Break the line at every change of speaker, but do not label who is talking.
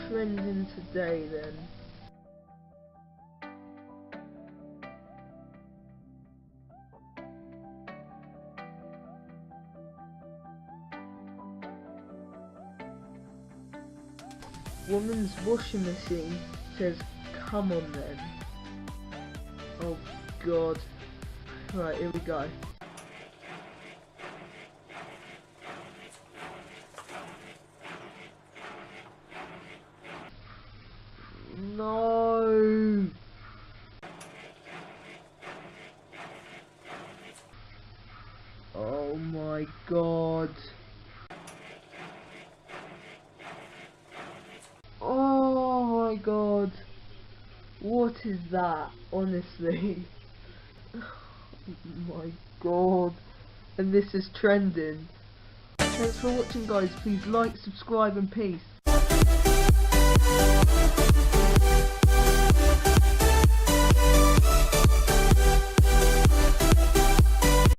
trending today then? Woman's washing machine says, "Come on then." Oh god. Right, here we go. No. Oh my god. Oh my god. What is that? Honestly. Oh my god. And this is trending. Thanks for watching, guys. Please like, subscribe and peace.